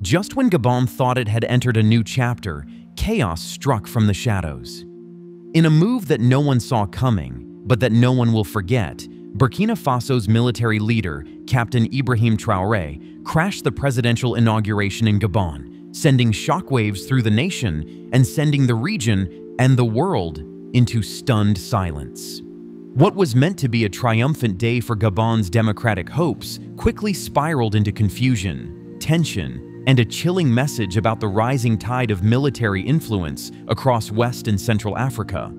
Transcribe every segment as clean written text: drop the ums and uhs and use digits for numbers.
Just when Gabon thought it had entered a new chapter, chaos struck from the shadows. In a move that no one saw coming, but that no one will forget, Burkina Faso's military leader, Captain Ibrahim Traoré, crashed the presidential inauguration in Gabon, sending shockwaves through the nation and sending the region and the world into stunned silence. What was meant to be a triumphant day for Gabon's democratic hopes quickly spiraled into confusion, tension, and a chilling message about the rising tide of military influence across West and Central Africa.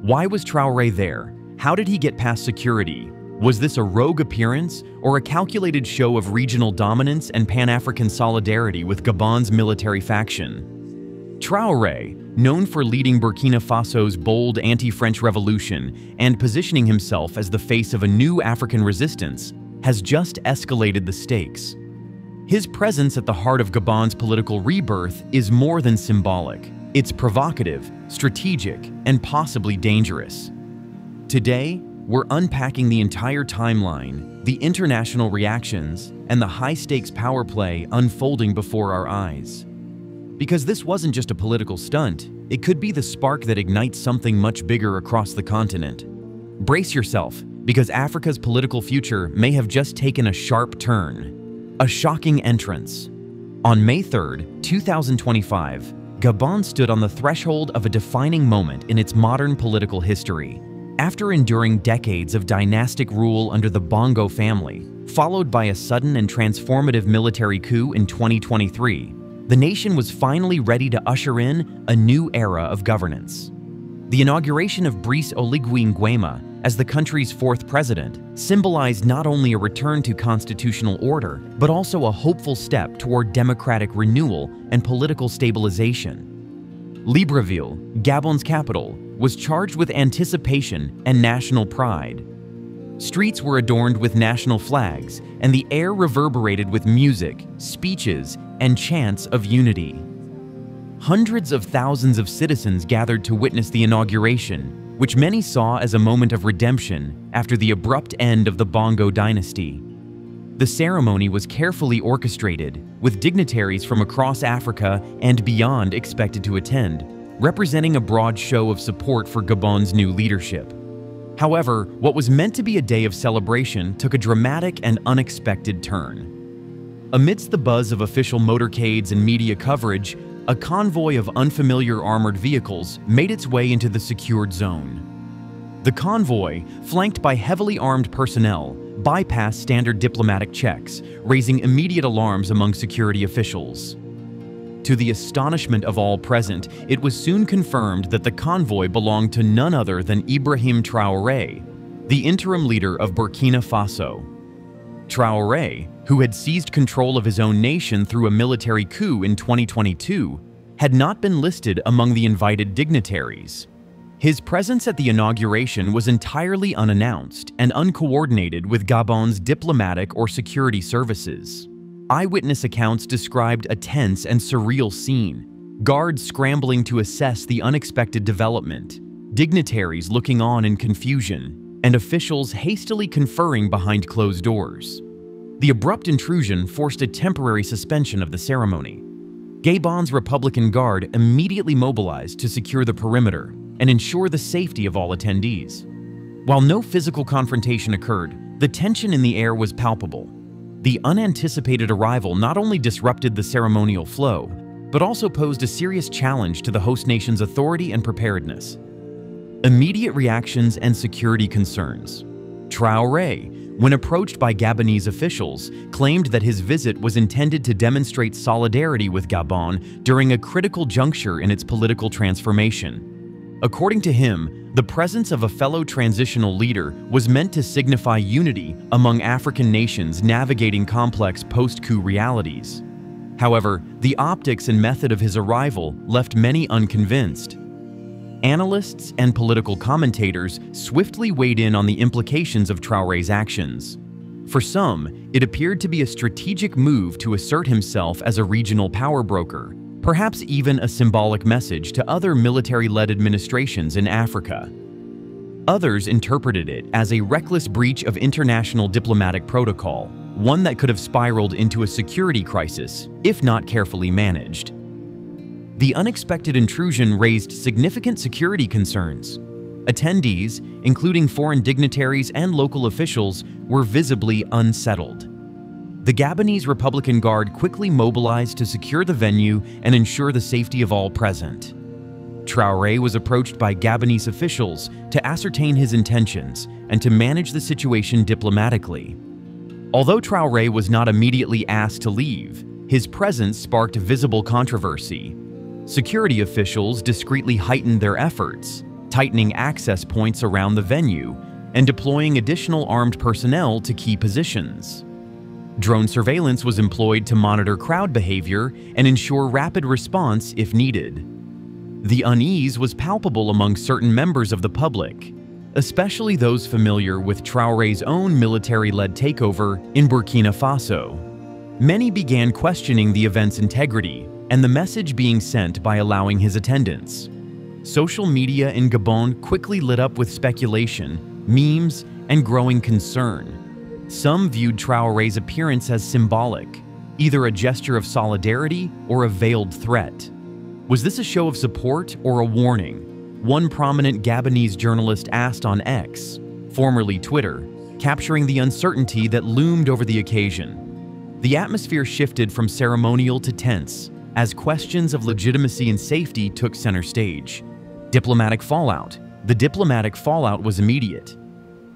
Why was Traoré there? How did he get past security? Was this a rogue appearance or a calculated show of regional dominance and Pan-African solidarity with Gabon's military faction? Traoré, known for leading Burkina Faso's bold anti-French revolution and positioning himself as the face of a new African resistance, has just escalated the stakes. His presence at the heart of Gabon's political rebirth is more than symbolic. It's provocative, strategic, and possibly dangerous. Today, we're unpacking the entire timeline, the international reactions, and the high-stakes power play unfolding before our eyes. Because this wasn't just a political stunt, it could be the spark that ignites something much bigger across the continent. Brace yourself, because Africa's political future may have just taken a sharp turn. A shocking entrance. On May 3, 2025, Gabon stood on the threshold of a defining moment in its modern political history. After enduring decades of dynastic rule under the Bongo family, followed by a sudden and transformative military coup in 2023, the nation was finally ready to usher in a new era of governance. The inauguration of Brice Oligui Nguema as the country's fourth president symbolized not only a return to constitutional order, but also a hopeful step toward democratic renewal and political stabilization. Libreville, Gabon's capital, was charged with anticipation and national pride. Streets were adorned with national flags, and the air reverberated with music, speeches, and chants of unity. Hundreds of thousands of citizens gathered to witness the inauguration, which many saw as a moment of redemption after the abrupt end of the Bongo dynasty. The ceremony was carefully orchestrated, with dignitaries from across Africa and beyond expected to attend, representing a broad show of support for Gabon's new leadership. However, what was meant to be a day of celebration took a dramatic and unexpected turn. Amidst the buzz of official motorcades and media coverage, a convoy of unfamiliar armored vehicles made its way into the secured zone. The convoy, flanked by heavily armed personnel, bypassed standard diplomatic checks, raising immediate alarms among security officials. To the astonishment of all present, it was soon confirmed that the convoy belonged to none other than Ibrahim Traoré, the interim leader of Burkina Faso. Traoré, who had seized control of his own nation through a military coup in 2022, had not been listed among the invited dignitaries. His presence at the inauguration was entirely unannounced and uncoordinated with Gabon's diplomatic or security services. Eyewitness accounts described a tense and surreal scene, guards scrambling to assess the unexpected development, dignitaries looking on in confusion, and officials hastily conferring behind closed doors. The abrupt intrusion forced a temporary suspension of the ceremony. Gabon's Republican Guard immediately mobilized to secure the perimeter and ensure the safety of all attendees. While no physical confrontation occurred, the tension in the air was palpable. The unanticipated arrival not only disrupted the ceremonial flow, but also posed a serious challenge to the host nation's authority and preparedness. Immediate reactions and security concerns. Traoré, when approached by Gabonese officials, claimed that his visit was intended to demonstrate solidarity with Gabon during a critical juncture in its political transformation. According to him, the presence of a fellow transitional leader was meant to signify unity among African nations navigating complex post-coup realities. However, the optics and method of his arrival left many unconvinced. Analysts and political commentators swiftly weighed in on the implications of Traoré's actions. For some, it appeared to be a strategic move to assert himself as a regional power broker, perhaps even a symbolic message to other military-led administrations in Africa. Others interpreted it as a reckless breach of international diplomatic protocol, one that could have spiraled into a security crisis if not carefully managed. The unexpected intrusion raised significant security concerns. Attendees, including foreign dignitaries and local officials, were visibly unsettled. The Gabonese Republican Guard quickly mobilized to secure the venue and ensure the safety of all present. Traoré was approached by Gabonese officials to ascertain his intentions and to manage the situation diplomatically. Although Traoré was not immediately asked to leave, his presence sparked visible controversy. Security officials discreetly heightened their efforts, tightening access points around the venue and deploying additional armed personnel to key positions. Drone surveillance was employed to monitor crowd behavior and ensure rapid response if needed. The unease was palpable among certain members of the public, especially those familiar with Traoré's own military-led takeover in Burkina Faso. Many began questioning the event's integrity and the message being sent by allowing his attendance. Social media in Gabon quickly lit up with speculation, memes, and growing concern. Some viewed Traoré's appearance as symbolic, either a gesture of solidarity or a veiled threat. Was this a show of support or a warning? One prominent Gabonese journalist asked on X, formerly Twitter, capturing the uncertainty that loomed over the occasion. The atmosphere shifted from ceremonial to tense as questions of legitimacy and safety took center stage. Diplomatic fallout. The diplomatic fallout was immediate.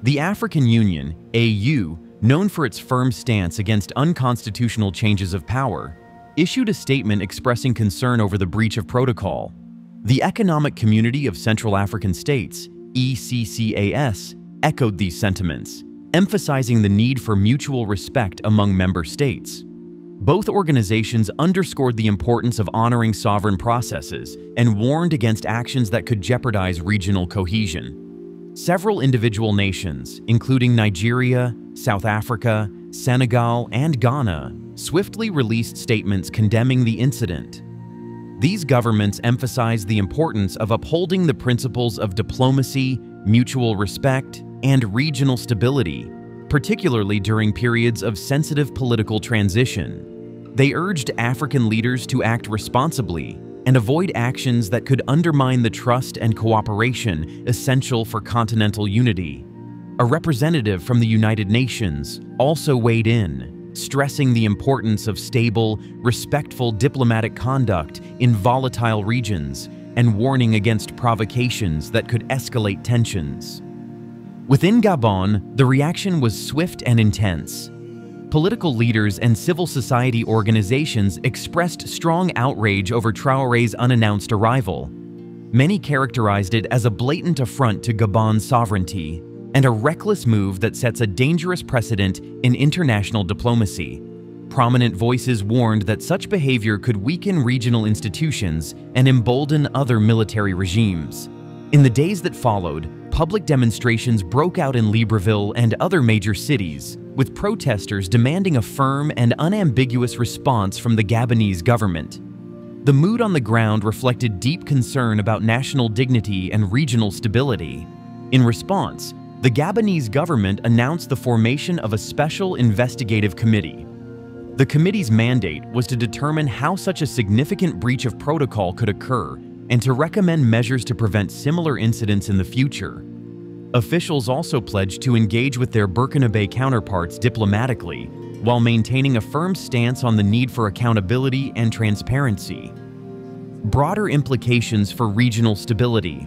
The African Union, AU, known for its firm stance against unconstitutional changes of power, issued a statement expressing concern over the breach of protocol. The Economic Community of Central African States, ECCAS, echoed these sentiments, emphasizing the need for mutual respect among member states. Both organizations underscored the importance of honoring sovereign processes and warned against actions that could jeopardize regional cohesion. Several individual nations, including Nigeria, South Africa, Senegal, and Ghana, swiftly released statements condemning the incident. These governments emphasized the importance of upholding the principles of diplomacy, mutual respect, and regional stability, particularly during periods of sensitive political transition. They urged African leaders to act responsibly and avoid actions that could undermine the trust and cooperation essential for continental unity. A representative from the United Nations also weighed in, stressing the importance of stable, respectful diplomatic conduct in volatile regions and warning against provocations that could escalate tensions. Within Gabon, the reaction was swift and intense. Political leaders and civil society organizations expressed strong outrage over Traoré's unannounced arrival. Many characterized it as a blatant affront to Gabon's sovereignty and a reckless move that sets a dangerous precedent in international diplomacy. Prominent voices warned that such behavior could weaken regional institutions and embolden other military regimes. In the days that followed, public demonstrations broke out in Libreville and other major cities, with protesters demanding a firm and unambiguous response from the Gabonese government. The mood on the ground reflected deep concern about national dignity and regional stability. In response, the Gabonese government announced the formation of a special investigative committee. The committee's mandate was to determine how such a significant breach of protocol could occur and to recommend measures to prevent similar incidents in the future. Officials also pledged to engage with their Burkina Faso counterparts diplomatically, while maintaining a firm stance on the need for accountability and transparency. Broader implications for regional stability.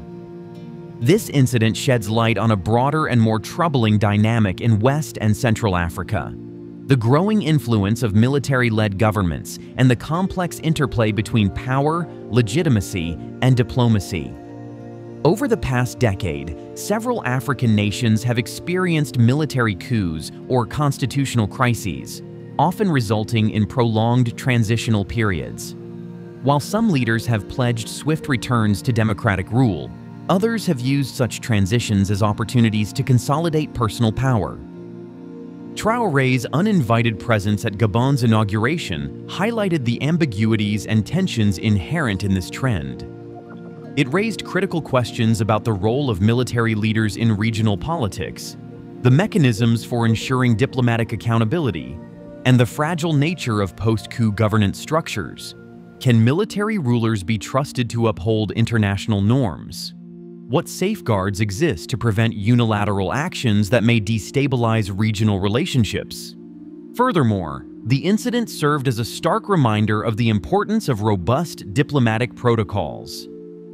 This incident sheds light on a broader and more troubling dynamic in West and Central Africa: the growing influence of military-led governments and the complex interplay between power, legitimacy, and diplomacy. Over the past decade, several African nations have experienced military coups or constitutional crises, often resulting in prolonged transitional periods. While some leaders have pledged swift returns to democratic rule, others have used such transitions as opportunities to consolidate personal power. Traoré's uninvited presence at Gabon's inauguration highlighted the ambiguities and tensions inherent in this trend. It raised critical questions about the role of military leaders in regional politics. the mechanisms for ensuring diplomatic accountability, and the fragile nature of post-coup governance structures. Can military rulers be trusted to uphold international norms? What safeguards exist to prevent unilateral actions that may destabilize regional relationships? Furthermore, the incident served as a stark reminder of the importance of robust diplomatic protocols.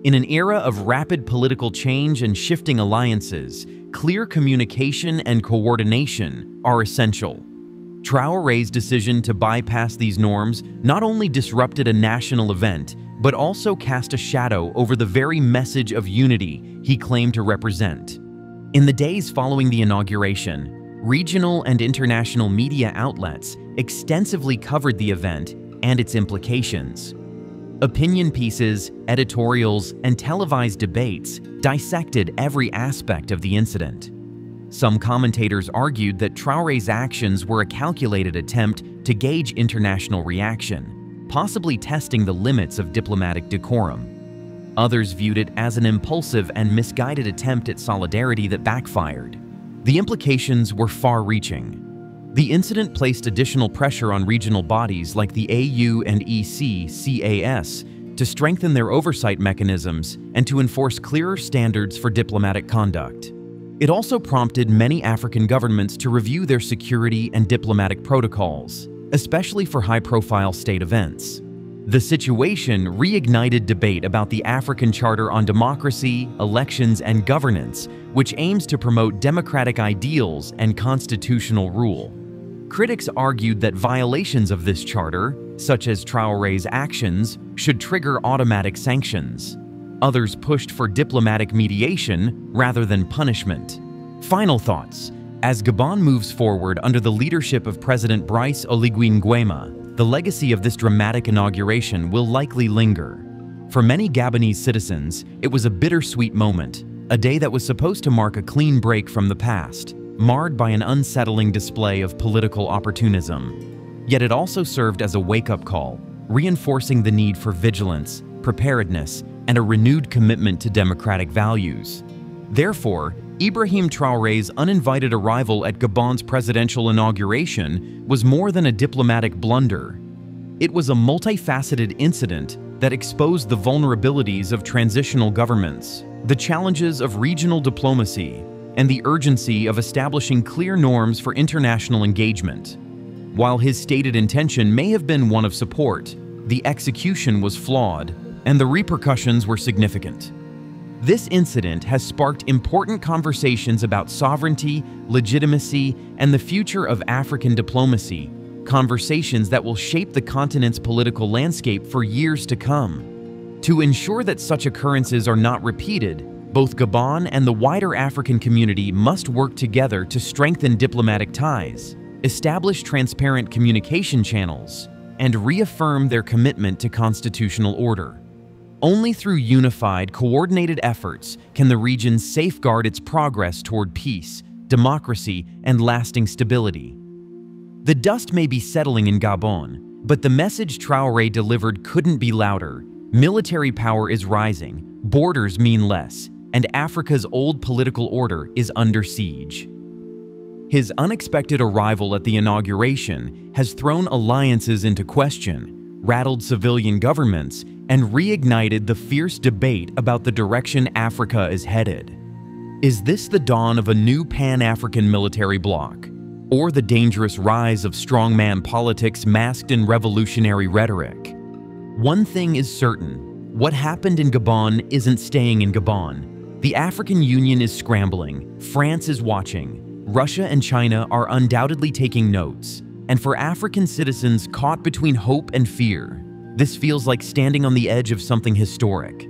In an era of rapid political change and shifting alliances, clear communication and coordination are essential. Traoré's decision to bypass these norms not only disrupted a national event, but also cast a shadow over the very message of unity he claimed to represent. In the days following the inauguration, regional and international media outlets extensively covered the event and its implications. Opinion pieces, editorials, and televised debates dissected every aspect of the incident. Some commentators argued that Traoré's actions were a calculated attempt to gauge international reaction, possibly testing the limits of diplomatic decorum. Others viewed it as an impulsive and misguided attempt at solidarity that backfired. The implications were far-reaching. The incident placed additional pressure on regional bodies like the AU and EC-CAS to strengthen their oversight mechanisms and to enforce clearer standards for diplomatic conduct. It also prompted many African governments to review their security and diplomatic protocols, especially for high-profile state events. The situation reignited debate about the African Charter on Democracy, Elections, and Governance, which aims to promote democratic ideals and constitutional rule. Critics argued that violations of this charter, such as Traoré's actions, should trigger automatic sanctions. Others pushed for diplomatic mediation rather than punishment. Final thoughts. As Gabon moves forward under the leadership of President Brice Oligui Nguema, the legacy of this dramatic inauguration will likely linger. For many Gabonese citizens, it was a bittersweet moment, a day that was supposed to mark a clean break from the past, marred by an unsettling display of political opportunism. Yet it also served as a wake-up call, reinforcing the need for vigilance, preparedness, and a renewed commitment to democratic values. Therefore, Ibrahim Traoré's uninvited arrival at Gabon's presidential inauguration was more than a diplomatic blunder. It was a multifaceted incident that exposed the vulnerabilities of transitional governments, the challenges of regional diplomacy, and the urgency of establishing clear norms for international engagement. While his stated intention may have been one of support, the execution was flawed, and the repercussions were significant. This incident has sparked important conversations about sovereignty, legitimacy, and the future of African diplomacy, conversations that will shape the continent's political landscape for years to come. To ensure that such occurrences are not repeated, both Gabon and the wider African community must work together to strengthen diplomatic ties, establish transparent communication channels, and reaffirm their commitment to constitutional order. Only through unified, coordinated efforts can the region safeguard its progress toward peace, democracy, and lasting stability. The dust may be settling in Gabon, but the message Traoré delivered couldn't be louder. Military power is rising, borders mean less, and Africa's old political order is under siege. His unexpected arrival at the inauguration has thrown alliances into question, rattled civilian governments, and reignited the fierce debate about the direction Africa is headed. Is this the dawn of a new Pan-African military bloc, or the dangerous rise of strongman politics masked in revolutionary rhetoric? One thing is certain: what happened in Gabon isn't staying in Gabon. The African Union is scrambling, France is watching, Russia and China are undoubtedly taking notes, and for African citizens caught between hope and fear, this feels like standing on the edge of something historic.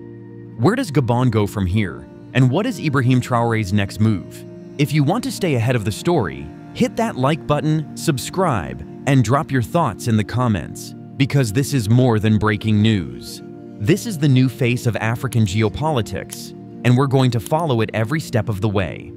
Where does Gabon go from here, and what is Ibrahim Traoré's next move? If you want to stay ahead of the story, hit that like button, subscribe, and drop your thoughts in the comments, because this is more than breaking news. This is the new face of African geopolitics, and we're going to follow it every step of the way.